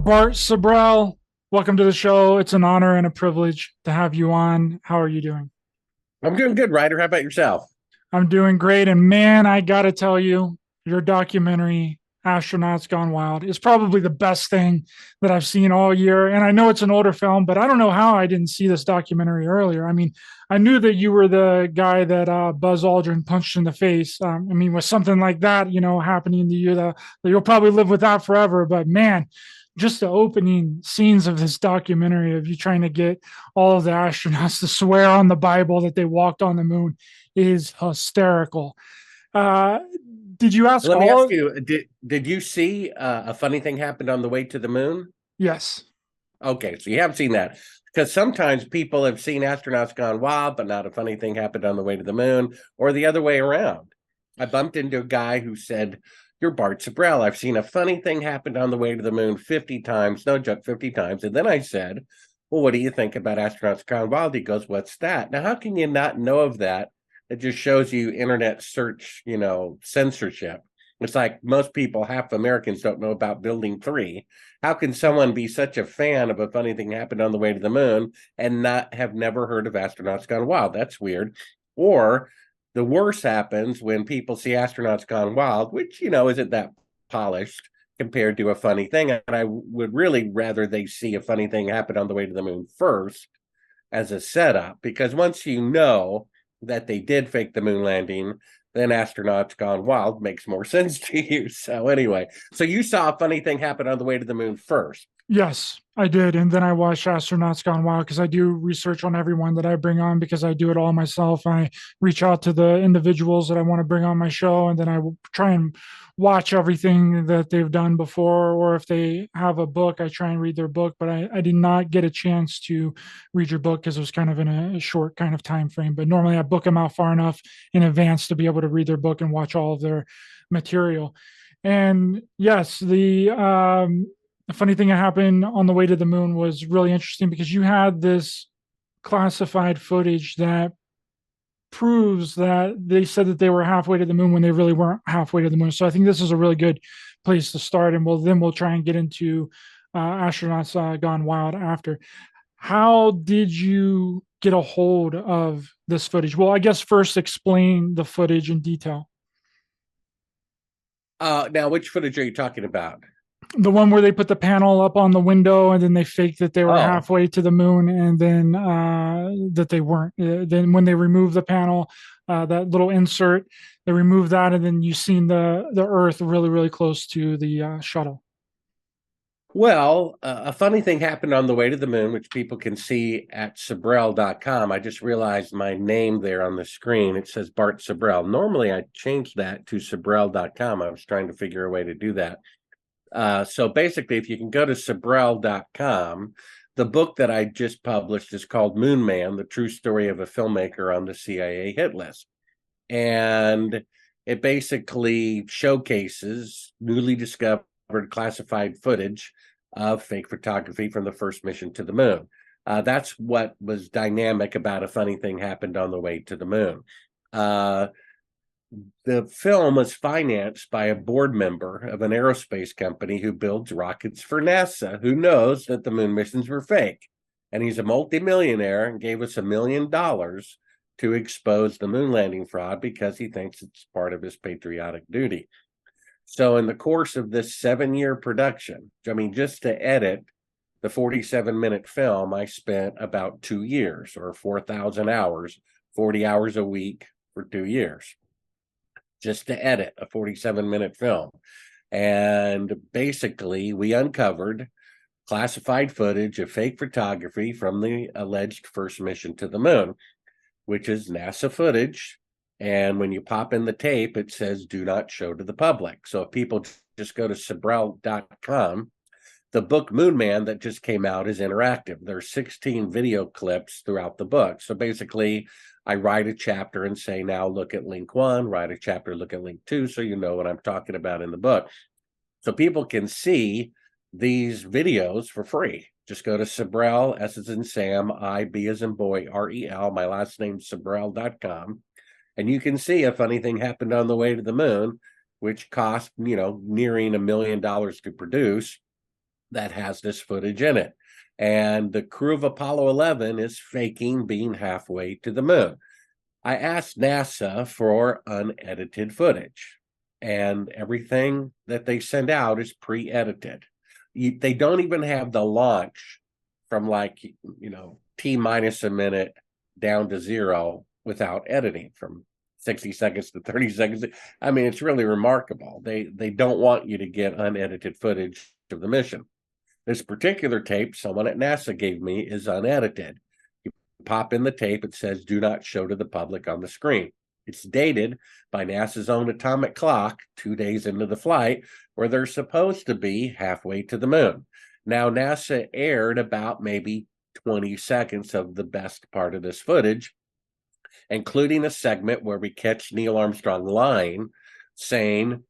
Bart Sibrel, welcome to the show. It's an honor and a privilege to have you on. How are you doing? I'm doing good, Ryder. How about yourself? I'm doing great. And man, I got to tell you, your documentary, Astronauts Gone Wild, is probably the best thing that I've seen all year. And I know it's an older film, but I don't know how I didn't see this documentary earlier. I mean, I knew that you were the guy that Buzz Aldrin punched in the face. I mean, with something like that, happening to you, that you'll probably live with that forever. But man, just the opening scenes of this documentary of you trying to get all of the astronauts to swear on the Bible that they walked on the moon is hysterical. Uh, did you ask Let me all ask of? you, did you see a funny thing happened on the way to the moon? Yes. Okay, so you have seen that. Because sometimes people have seen astronauts gone wild, but not a funny thing happened on the way to the moon, or the other way around. I bumped into a guy who said, "You're Bart Sibrel. I've seen a funny thing happened on the way to the moon 50 times, no joke, 50 times." And then I said, "Well, what do you think about astronauts gone wild?" He goes, "What's that?" Now, how can you not know of that? It just shows you internet search, censorship. It's like most people, half Americans don't know about Building 3. How can someone be such a fan of a funny thing happened on the way to the moon and not have never heard of astronauts gone wild? That's weird. Or the worst happens when people see astronauts gone wild, which, isn't that polished compared to a funny thing. And I would really rather they see a funny thing happen on the way to the moon first as a setup, because once you know that they did fake the moon landing, then astronauts gone wild makes more sense to you. So anyway, so you saw a funny thing happen on the way to the moon first. Yes, I did. And then I watched Astronauts Gone Wild because I do research on everyone that I bring on because I do it all myself. I reach out to the individuals that I want to bring on my show, and then I will try and watch everything that they've done before. Or if they have a book, I try and read their book. But I did not get a chance to read your book because it was kind of in a short kind of time frame. But normally I book them out far enough in advance to be able to read their book and watch all of their material. And yes, the funny thing that happened on the way to the moon was really interesting because you had this classified footage that proves that they said that they were halfway to the moon when they really weren't halfway to the moon. So I think this is a really good place to start, and we'll try and get into astronauts gone wild after. How did you get a hold of this footage? Well, I guess first explain the footage in detail. Now, which footage are you talking about? The one where they put the panel up on the window and then they faked that they were Oh, halfway to the moon and then that they weren't. Then when they remove the panel, that little insert, they remove that and then you seen the Earth really really close to the shuttle. well, a funny thing happened on the way to the moon, which people can see at Sibrel.com. I just realized my name there on the screen. It says Bart Sibrel. Normally, I changed that to Sibrel.com. I was trying to figure a way to do that. So basically, if you can go to Sibrel.com, the book that I just published is called Moon Man, The True Story of a Filmmaker on the CIA Hit List. And it basically showcases newly discovered classified footage of fake photography from the first mission to the moon. That's what was dynamic about a funny thing happened on the way to the moon. Uh, the film was financed by a board member of an aerospace company who builds rockets for NASA, who knows that the moon missions were fake. And he's a multimillionaire and gave us $1 million to expose the moon landing fraud because he thinks it's part of his patriotic duty. So, in the course of this 7 year production, I mean, just to edit the 47-minute film, I spent about 2 years or 4,000 hours, 40 hours a week for 2 years just to edit a 47-minute film. And basically, we uncovered classified footage of fake photography from the alleged first mission to the moon, which is NASA footage. And when you pop in the tape, it says do not show to the public. So if people just go to Sibrel.com, the book Moon Man that just came out is interactive. There's 16 video clips throughout the book. So basically, I write a chapter and say, now look at link 1, write a chapter, look at link 2, so you know what I'm talking about in the book. So people can see these videos for free. Just go to Sibrel, S as in Sam, I, B as in boy, REL, my last name, Sibrel.com. And you can see a funny thing happened on the way to the moon, which cost, nearing $1 million to produce. that has this footage in it. And the crew of Apollo 11 is faking being halfway to the moon. I asked NASA for unedited footage, and everything that they send out is pre-edited. They don't even have the launch from like, T minus a minute down to zero without editing from 60 seconds to 30 seconds. I mean, it's really remarkable. They don't want you to get unedited footage of the mission. This particular tape someone at NASA gave me is unedited. You pop in the tape, it says do not show to the public on the screen. It's dated by NASA's own atomic clock 2 days into the flight, where they're supposed to be halfway to the moon. Now, NASA aired about maybe 20 seconds of the best part of this footage, including a segment where we catch Neil Armstrong lying, saying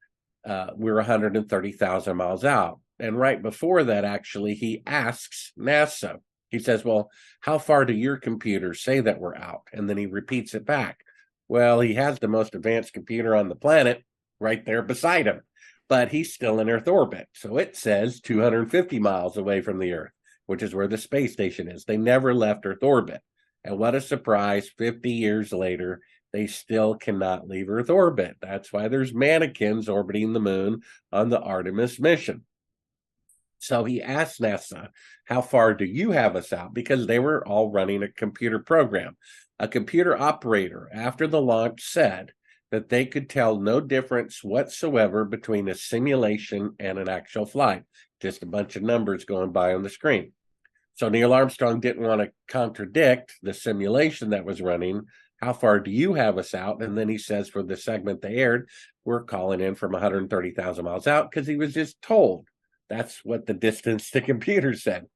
we're 130,000 miles out. And right before that, actually, he asks NASA, he says, well, how far do your computers say that we're out? And then he repeats it back. Well, he has the most advanced computer on the planet right there beside him, but he's still in Earth orbit. So it says 250 miles away from the Earth, which is where the space station is. They never left Earth orbit. And what a surprise, 50 years later, they still cannot leave Earth orbit. That's why there's mannequins orbiting the moon on the Artemis mission. So he asked NASA, how far do you have us out? Because they were all running a computer program. A computer operator, after the launch, said that they could tell no difference whatsoever between a simulation and an actual flight, just a bunch of numbers going by on the screen. So Neil Armstrong didn't want to contradict the simulation that was running. How far do you have us out? And then he says for the segment they aired, we're calling in from 130,000 miles out, because he was just told that's what the distance the computer said.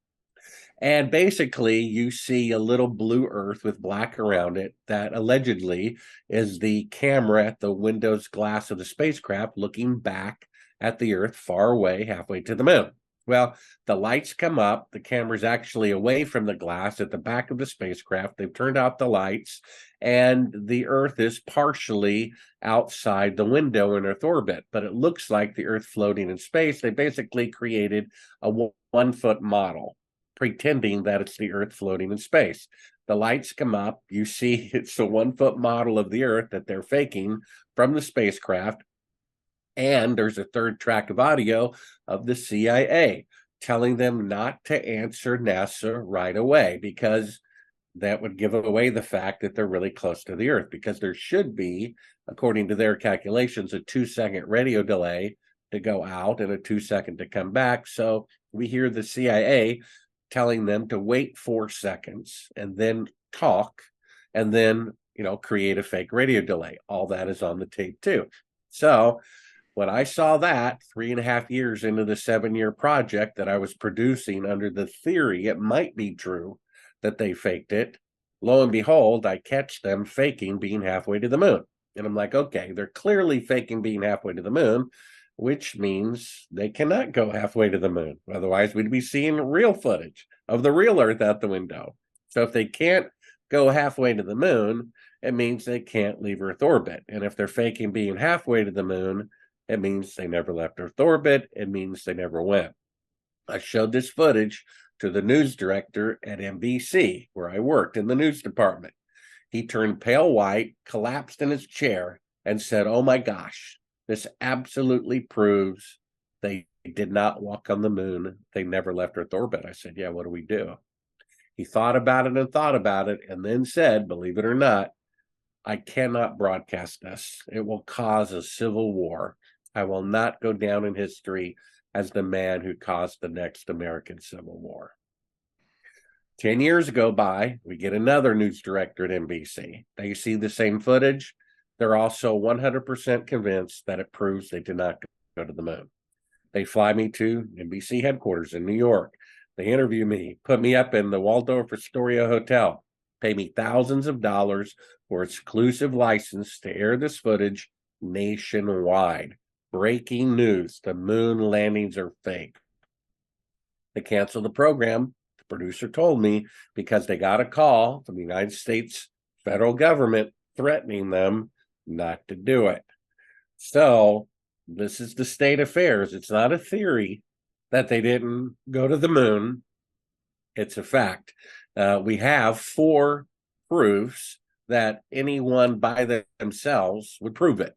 And basically, you see a little blue Earth with black around it that allegedly is the camera at the window's glass of the spacecraft looking back at the Earth far away, halfway to the moon. Well, the lights come up. The camera's actually away from the glass at the back of the spacecraft. They've turned out the lights, and the Earth is partially outside the window in Earth orbit, but it looks like the Earth floating in space. They basically created a 1 foot model, pretending that it's the Earth floating in space. The lights come up. You see it's a 1 foot model of the Earth that they're faking from the spacecraft. And there's a third track of audio of the CIA telling them not to answer NASA right away, because that would give away the fact that they're really close to the Earth, because there should be, according to their calculations, a 2-second radio delay to go out and a 2-second to come back. So we hear the CIA telling them to wait 4 seconds and then talk and then, create a fake radio delay. All that is on the tape too. So when I saw that 3.5 years into the 7-year project that I was producing under the theory it might be true that they faked it, lo and behold, I catch them faking being halfway to the moon. And I'm like, okay, they're clearly faking being halfway to the moon, which means they cannot go halfway to the moon. Otherwise, we'd be seeing real footage of the real Earth out the window. So if they can't go halfway to the moon, it means they can't leave Earth orbit. And if they're faking being halfway to the moon, it means they never left Earth orbit. It means they never went. I showed this footage to the news director at NBC, where I worked in the news department. He turned pale white, collapsed in his chair, and said, oh my gosh, this absolutely proves they did not walk on the moon. They never left Earth orbit. I said, yeah, what do we do? He thought about it and then said, believe it or not, I cannot broadcast this. It will cause a civil war. I will not go down in history as the man who caused the next American Civil War. 10 years go by, we get another news director at NBC. They see the same footage. They're also 100% convinced that it proves they did not go to the moon. They fly me to NBC headquarters in New York. They interview me, put me up in the Waldorf Astoria Hotel, pay me thousands of dollars for exclusive license to air this footage nationwide. Breaking news, the moon landings are fake. They canceled the program, the producer told me, because they got a call from the United States federal government threatening them not to do it. So this is the state of affairs. It's not a theory. that they didn't go to the moon. It's a fact. We have 4 proofs that anyone by themselves would prove it.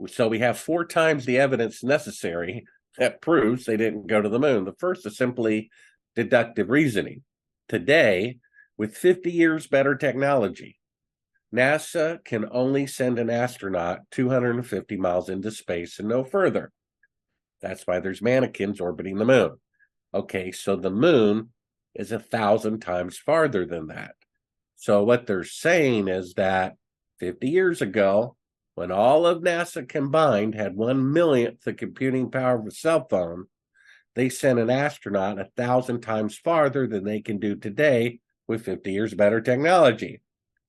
So we have 4 times the evidence necessary that proves they didn't go to the moon. The first is simply deductive reasoning. Today, with 50 years better technology, NASA can only send an astronaut 250 miles into space and no further. That's why there's mannequins orbiting the moon. Okay, so the moon is 1,000 times farther than that. So what they're saying is that 50 years ago, when all of NASA combined had 1/1,000,000th the computing power of a cell phone, they sent an astronaut 1,000 times farther than they can do today with 50 years better technology.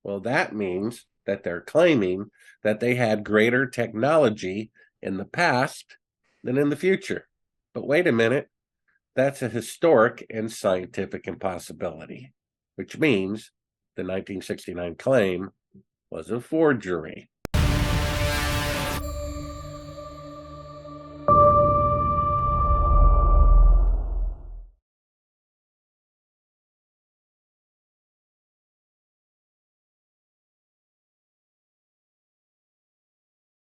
Well, that means that they're claiming that they had greater technology in the past than in the future. But wait a minute, that's a historic and scientific impossibility, which means the 1969 claim was a forgery.